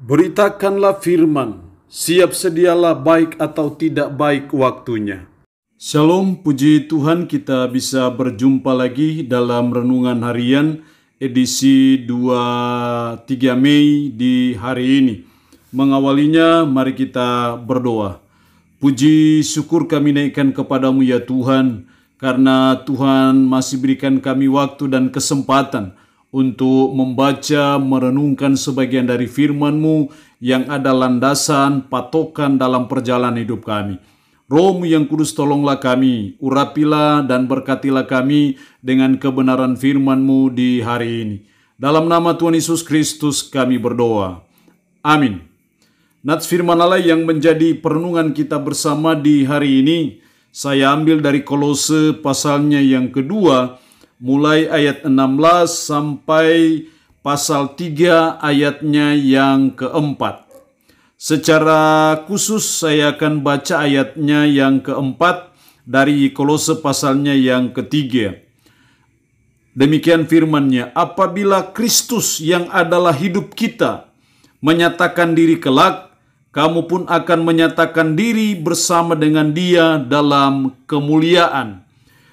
Beritakanlah firman, siap sedialah baik atau tidak baik waktunya. Shalom, puji Tuhan, kita bisa berjumpa lagi dalam Renungan Harian edisi 23 Mei di hari ini. Mengawalinya, mari kita berdoa. Puji syukur kami naikkan kepadamu ya Tuhan, karena Tuhan masih berikan kami waktu dan kesempatan untuk membaca, merenungkan sebagian dari firman-Mu yang ada landasan, patokan dalam perjalanan hidup kami. Roh-Mu yang kudus, tolonglah kami, urapilah dan berkatilah kami dengan kebenaran firman-Mu di hari ini. Dalam nama Tuhan Yesus Kristus kami berdoa. Amin. Nats firman Allah yang menjadi perenungan kita bersama di hari ini, saya ambil dari Kolose pasalnya yang kedua, mulai ayat 16 sampai pasal 3 ayatnya yang keempat. Secara khusus saya akan baca ayatnya yang keempat dari Kolose pasalnya yang ketiga. Demikian firman-Nya, apabila Kristus yang adalah hidup kita menyatakan diri kelak, kamu pun akan menyatakan diri bersama dengan Dia dalam kemuliaan.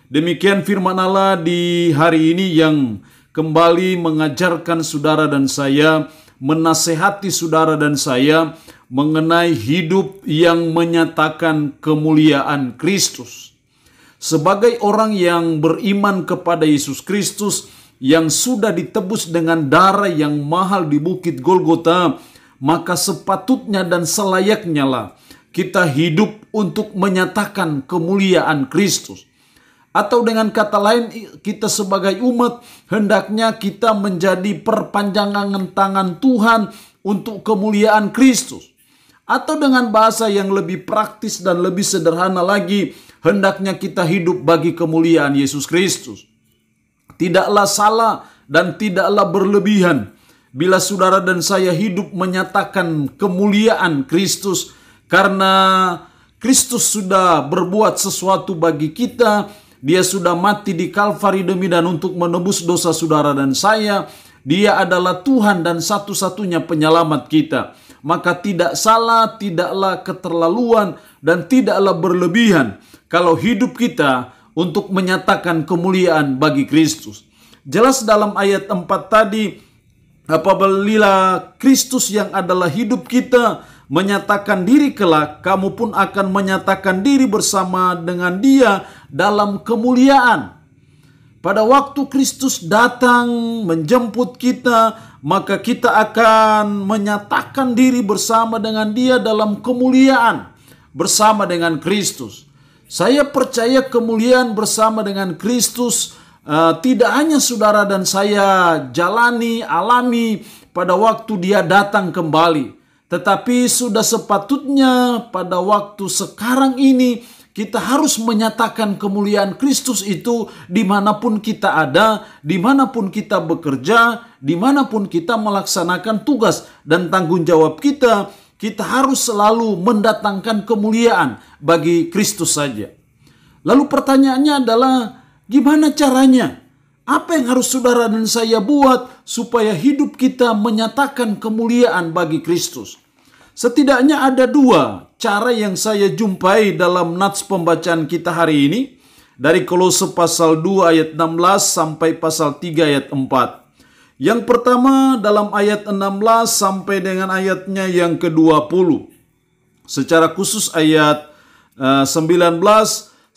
Demikian firman Allah di hari ini yang kembali mengajarkan saudara dan saya, menasehati saudara dan saya mengenai hidup yang menyatakan kemuliaan Kristus. Sebagai orang yang beriman kepada Yesus Kristus yang sudah ditebus dengan darah yang mahal di Bukit Golgota, maka sepatutnya dan selayaknya lah kita hidup untuk menyatakan kemuliaan Kristus. Atau dengan kata lain, kita sebagai umat hendaknya kita menjadi perpanjangan tangan Tuhan untuk kemuliaan Kristus. Atau dengan bahasa yang lebih praktis dan lebih sederhana lagi, hendaknya kita hidup bagi kemuliaan Yesus Kristus. Tidaklah salah dan tidaklah berlebihan bila saudara dan saya hidup menyatakan kemuliaan Kristus, karena Kristus sudah berbuat sesuatu bagi kita. Dia sudah mati di Kalvari demi dan untuk menebus dosa saudara dan saya. Dia adalah Tuhan dan satu-satunya penyelamat kita. Maka tidak salah, tidaklah keterlaluan, dan tidaklah berlebihan kalau hidup kita untuk menyatakan kemuliaan bagi Kristus. Jelas dalam ayat 4 tadi, apabila Kristus yang adalah hidup kita menyatakan diri kelak, kamu pun akan menyatakan diri bersama dengan Dia dalam kemuliaan. Pada waktu Kristus datang menjemput kita, maka kita akan menyatakan diri bersama dengan Dia dalam kemuliaan, bersama dengan Kristus. Saya percaya kemuliaan bersama dengan Kristus tidak hanya saudara dan saya jalani, alami pada waktu Dia datang kembali, tetapi sudah sepatutnya pada waktu sekarang ini kita harus menyatakan kemuliaan Kristus itu dimanapun kita ada, dimanapun kita bekerja, dimanapun kita melaksanakan tugas dan tanggung jawab kita. Kita harus selalu mendatangkan kemuliaan bagi Kristus saja. Lalu pertanyaannya adalah, gimana caranya? Apa yang harus saudara dan saya buat supaya hidup kita menyatakan kemuliaan bagi Kristus? Setidaknya ada dua cara yang saya jumpai dalam nats pembacaan kita hari ini. Dari Kolose pasal 2 ayat 16 sampai pasal 3 ayat 4. Yang pertama dalam ayat 16 sampai dengan ayatnya yang ke-20. Secara khusus ayat 19.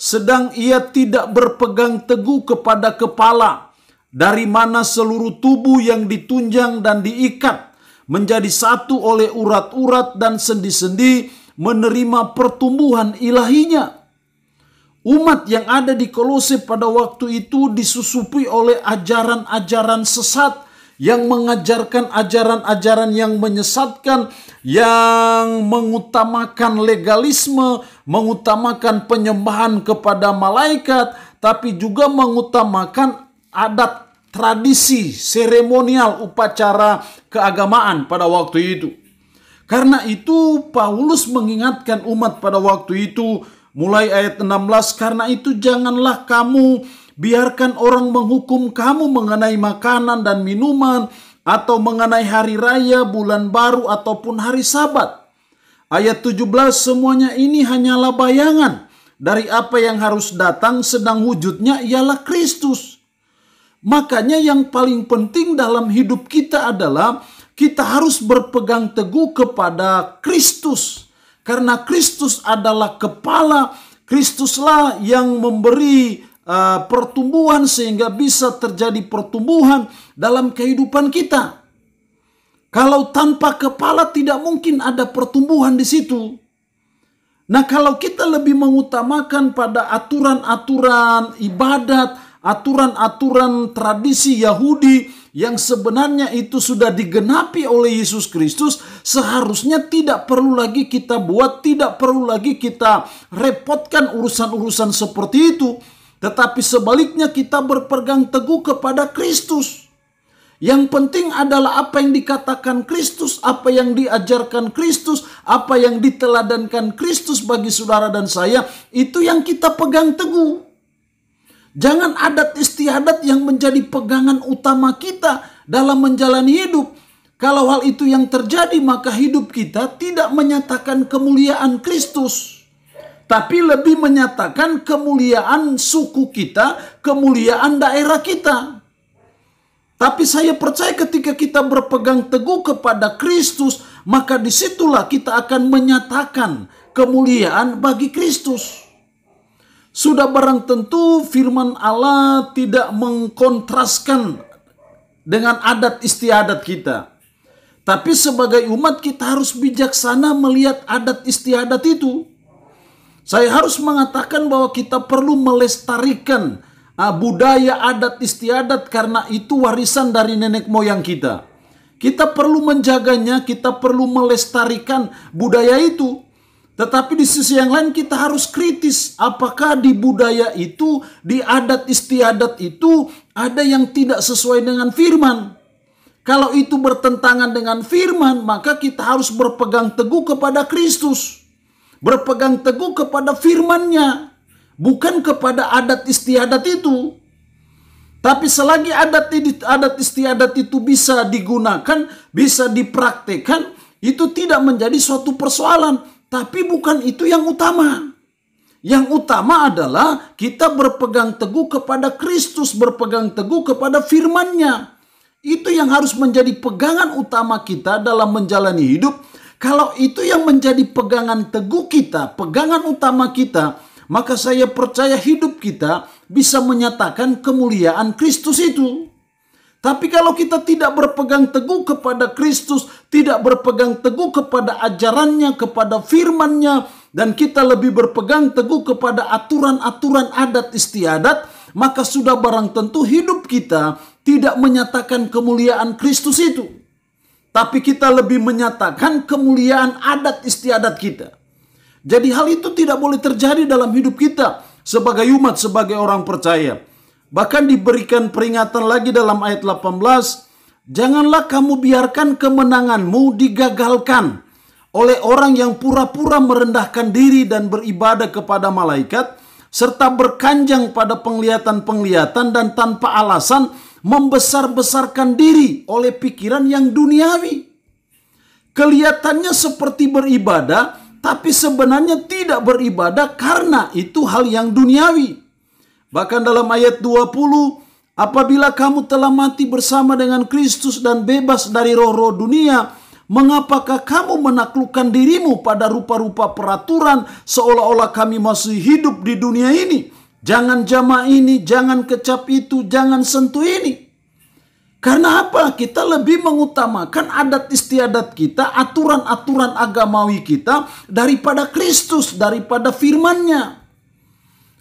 Sedang ia tidak berpegang teguh kepada kepala, dari mana seluruh tubuh yang ditunjang dan diikat menjadi satu oleh urat-urat dan sendi-sendi menerima pertumbuhan ilahinya. Umat yang ada di Kolose pada waktu itu disusupi oleh ajaran-ajaran sesat yang mengajarkan ajaran-ajaran yang menyesatkan, yang mengutamakan legalisme, mengutamakan penyembahan kepada malaikat, tapi juga mengutamakan adat, tradisi, seremonial, upacara keagamaan pada waktu itu. Karena itu Paulus mengingatkan umat pada waktu itu, mulai ayat 16, karena itu janganlah kamu biarkan orang menghukum kamu mengenai makanan dan minuman, atau mengenai hari raya, bulan baru, ataupun hari Sabat. Ayat 17, semuanya ini hanyalah bayangan dari apa yang harus datang, sedang wujudnya ialah Kristus. Makanya yang paling penting dalam hidup kita adalah kita harus berpegang teguh kepada Kristus. Karena Kristus adalah kepala, Kristuslah yang memberi pertumbuhan sehingga bisa terjadi pertumbuhan dalam kehidupan kita. Kalau tanpa kepala tidak mungkin ada pertumbuhan di situ. Nah, kalau kita lebih mengutamakan pada aturan-aturan ibadat, aturan-aturan tradisi Yahudi yang sebenarnya itu sudah digenapi oleh Yesus Kristus, seharusnya tidak perlu lagi kita buat, tidak perlu lagi kita repotkan urusan-urusan seperti itu. Tetapi sebaliknya kita berpegang teguh kepada Kristus. Yang penting adalah apa yang dikatakan Kristus, apa yang diajarkan Kristus, apa yang diteladankan Kristus bagi saudara dan saya, itu yang kita pegang teguh. Jangan adat istiadat yang menjadi pegangan utama kita dalam menjalani hidup. Kalau hal itu yang terjadi, maka hidup kita tidak menyatakan kemuliaan Kristus, tapi lebih menyatakan kemuliaan suku kita, kemuliaan daerah kita. Tapi saya percaya ketika kita berpegang teguh kepada Kristus, maka disitulah kita akan menyatakan kemuliaan bagi Kristus. Sudah barang tentu firman Allah tidak mengkontraskan dengan adat istiadat kita. Tapi sebagai umat kita harus bijaksana melihat adat istiadat itu. Saya harus mengatakan bahwa kita perlu melestarikan budaya adat istiadat karena itu warisan dari nenek moyang kita. Kita perlu menjaganya, kita perlu melestarikan budaya itu. Tetapi di sisi yang lain kita harus kritis. Apakah di budaya itu, di adat istiadat itu ada yang tidak sesuai dengan firman? Kalau itu bertentangan dengan firman, maka kita harus berpegang teguh kepada Kristus. Berpegang teguh kepada firman-Nya. Bukan kepada adat istiadat itu. Tapi selagi adat istiadat itu bisa digunakan, bisa dipraktekkan, itu tidak menjadi suatu persoalan. Tapi bukan itu yang utama. Yang utama adalah kita berpegang teguh kepada Kristus, berpegang teguh kepada firman-Nya. Itu yang harus menjadi pegangan utama kita dalam menjalani hidup. Kalau itu yang menjadi pegangan teguh kita, pegangan utama kita, maka saya percaya hidup kita bisa menyatakan kemuliaan Kristus itu. Tapi kalau kita tidak berpegang teguh kepada Kristus, tidak berpegang teguh kepada ajarannya, kepada firman-Nya, dan kita lebih berpegang teguh kepada aturan-aturan adat istiadat, maka sudah barang tentu hidup kita tidak menyatakan kemuliaan Kristus itu. Tapi kita lebih menyatakan kemuliaan adat istiadat kita. Jadi hal itu tidak boleh terjadi dalam hidup kita sebagai umat, sebagai orang percaya. Bahkan diberikan peringatan lagi dalam ayat 18, janganlah kamu biarkan kemenanganmu digagalkan oleh orang yang pura-pura merendahkan diri dan beribadah kepada malaikat, serta berkanjang pada penglihatan-penglihatan dan tanpa alasan membesar-besarkan diri oleh pikiran yang duniawi. Kelihatannya seperti beribadah, tapi sebenarnya tidak beribadah karena itu hal yang duniawi. Bahkan dalam ayat 20, apabila kamu telah mati bersama dengan Kristus dan bebas dari roh-roh dunia, mengapakah kamu menaklukkan dirimu pada rupa-rupa peraturan seolah-olah kami masih hidup di dunia ini? Jangan jama ini, jangan kecap itu, jangan sentuh ini. Karena apa? Kita lebih mengutamakan adat istiadat kita, aturan-aturan agamawi kita daripada Kristus, daripada firman-Nya.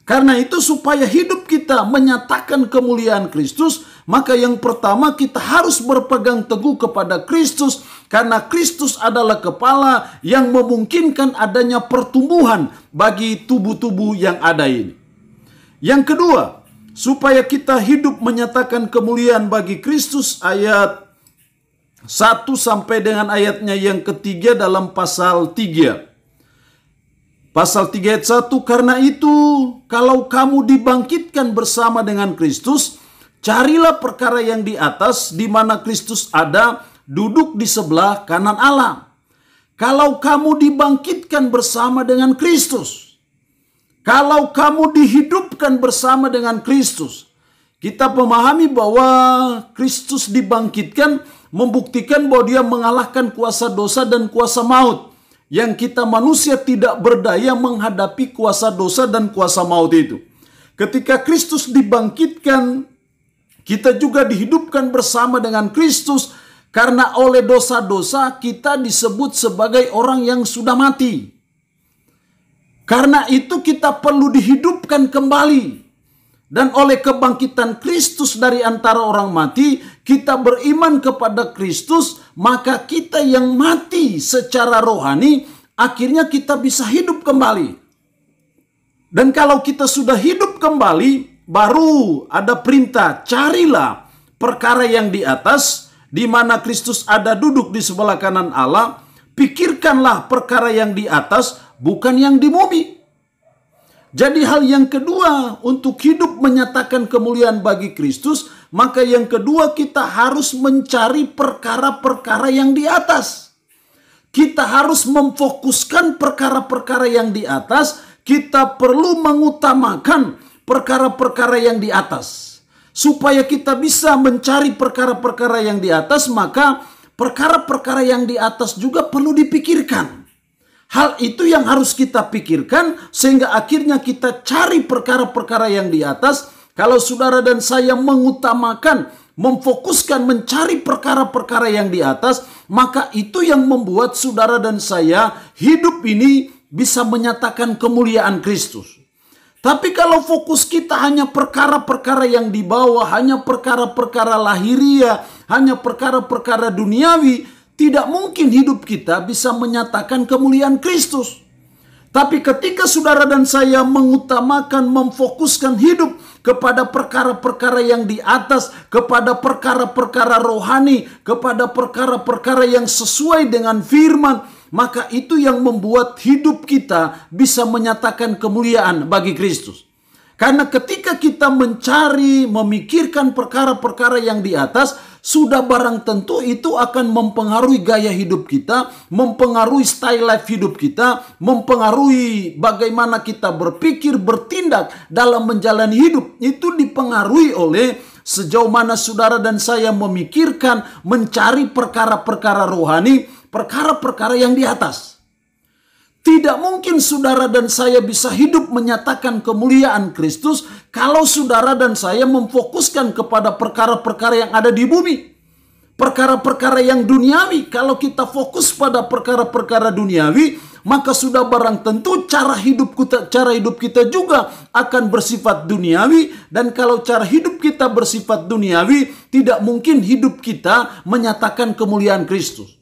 Karena itu supaya hidup kita menyatakan kemuliaan Kristus, maka yang pertama kita harus berpegang teguh kepada Kristus. Karena Kristus adalah kepala yang memungkinkan adanya pertumbuhan bagi tubuh-tubuh yang ada ini. Yang kedua, supaya kita hidup menyatakan kemuliaan bagi Kristus, ayat 1 sampai dengan ayatnya yang ketiga dalam pasal 3. Pasal 3 ayat 1, karena itu kalau kamu dibangkitkan bersama dengan Kristus, Carilah perkara yang di atas, di mana Kristus ada, duduk di sebelah kanan Allah. Kalau kamu dibangkitkan bersama dengan Kristus, kalau kamu dihidupkan bersama dengan Kristus, kita memahami bahwa Kristus dibangkitkan membuktikan bahwa dia mengalahkan kuasa dosa dan kuasa maut. Yang kita manusia tidak berdaya menghadapi kuasa dosa dan kuasa maut itu. Ketika Kristus dibangkitkan, kita juga dihidupkan bersama dengan Kristus. Karena oleh dosa-dosa kita disebut sebagai orang yang sudah mati. Karena itu kita perlu dihidupkan kembali. Dan oleh kebangkitan Kristus dari antara orang mati, kita beriman kepada Kristus, maka kita yang mati secara rohani, akhirnya kita bisa hidup kembali. Dan kalau kita sudah hidup kembali, baru ada perintah, carilah perkara yang di atas, di mana Kristus ada duduk di sebelah kanan Allah. Pikirkanlah perkara yang di atas, bukan yang di bumi. Jadi hal yang kedua, untuk hidup menyatakan kemuliaan bagi Kristus, maka yang kedua kita harus mencari perkara-perkara yang di atas. Kita harus memfokuskan perkara-perkara yang di atas. Kita perlu mengutamakan perkara-perkara yang di atas. Supaya kita bisa mencari perkara-perkara yang di atas, maka perkara-perkara yang di atas juga perlu dipikirkan. Hal itu yang harus kita pikirkan sehingga akhirnya kita cari perkara-perkara yang di atas. Kalau saudara dan saya mengutamakan, memfokuskan mencari perkara-perkara yang di atas, maka itu yang membuat saudara dan saya hidup ini bisa menyatakan kemuliaan Kristus. Tapi kalau fokus kita hanya perkara-perkara yang di bawah, hanya perkara-perkara lahiriah, hanya perkara-perkara duniawi, tidak mungkin hidup kita bisa menyatakan kemuliaan Kristus. Tapi ketika saudara dan saya mengutamakan, memfokuskan hidup kepada perkara-perkara yang di atas, kepada perkara-perkara rohani, kepada perkara-perkara yang sesuai dengan firman, maka itu yang membuat hidup kita bisa menyatakan kemuliaan bagi Kristus. Karena ketika kita mencari, memikirkan perkara-perkara yang di atas, sudah barang tentu itu akan mempengaruhi gaya hidup kita, mempengaruhi style life hidup kita, mempengaruhi bagaimana kita berpikir, bertindak dalam menjalani hidup. Itu dipengaruhi oleh sejauh mana saudara dan saya memikirkan, mencari perkara-perkara rohani, perkara-perkara yang di atas. Tidak mungkin saudara dan saya bisa hidup menyatakan kemuliaan Kristus kalau saudara dan saya memfokuskan kepada perkara-perkara yang ada di bumi. Perkara-perkara yang duniawi. Kalau kita fokus pada perkara-perkara duniawi, maka sudah barang tentu cara hidup kita juga akan bersifat duniawi. Dan kalau cara hidup kita bersifat duniawi, tidak mungkin hidup kita menyatakan kemuliaan Kristus.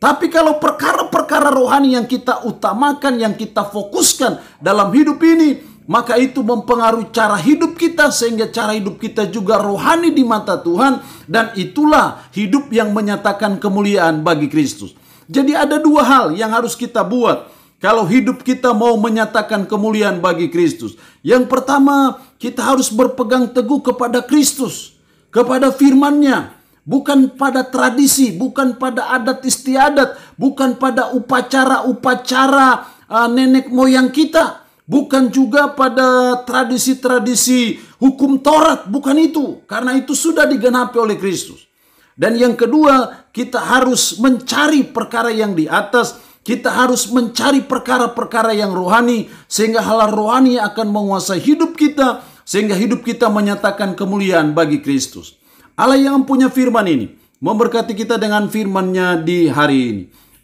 Tapi kalau perkara-perkara rohani yang kita utamakan, yang kita fokuskan dalam hidup ini, maka itu mempengaruhi cara hidup kita, sehingga cara hidup kita juga rohani di mata Tuhan, dan itulah hidup yang menyatakan kemuliaan bagi Kristus. Jadi ada dua hal yang harus kita buat kalau hidup kita mau menyatakan kemuliaan bagi Kristus. Yang pertama, kita harus berpegang teguh kepada Kristus, kepada firman-Nya. Bukan pada tradisi, bukan pada adat istiadat, bukan pada upacara-upacara nenek moyang kita, bukan juga pada tradisi-tradisi hukum Taurat, bukan itu. Karena itu sudah digenapi oleh Kristus. Dan yang kedua, kita harus mencari perkara yang di atas, kita harus mencari perkara-perkara yang rohani, sehingga hal rohani akan menguasai hidup kita, sehingga hidup kita menyatakan kemuliaan bagi Kristus. Allah yang punya firman ini memberkati kita dengan firman-Nya di hari ini.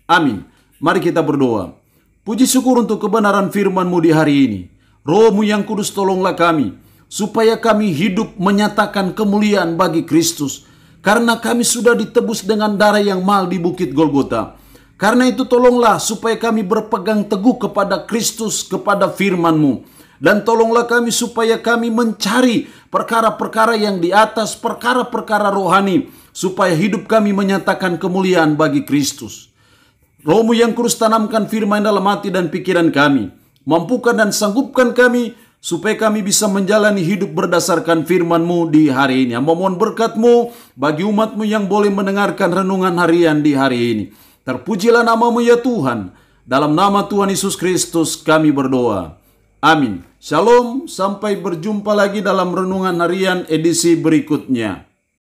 Amin. Mari kita berdoa. Puji syukur untuk kebenaran firman-Mu di hari ini. Roh-Mu yang kudus, tolonglah kami, supaya kami hidup menyatakan kemuliaan bagi Kristus. Karena kami sudah ditebus dengan darah yang mahal di Bukit Golgota. Karena itu tolonglah supaya kami berpegang teguh kepada Kristus, kepada firman-Mu. Dan tolonglah kami supaya kami mencari perkara-perkara yang di atas, perkara-perkara rohani, supaya hidup kami menyatakan kemuliaan bagi Kristus. Roh-Mu yang kudus, tanamkan firman dalam hati dan pikiran kami. Mampukan dan sanggupkan kami supaya kami bisa menjalani hidup berdasarkan firman-Mu di hari ini. Hamba mohon berkat-Mu bagi umat-Mu yang boleh mendengarkan renungan harian di hari ini. Terpujilah nama-Mu ya Tuhan. Dalam nama Tuhan Yesus Kristus kami berdoa. Amin. Shalom, sampai berjumpa lagi dalam renungan harian edisi berikutnya.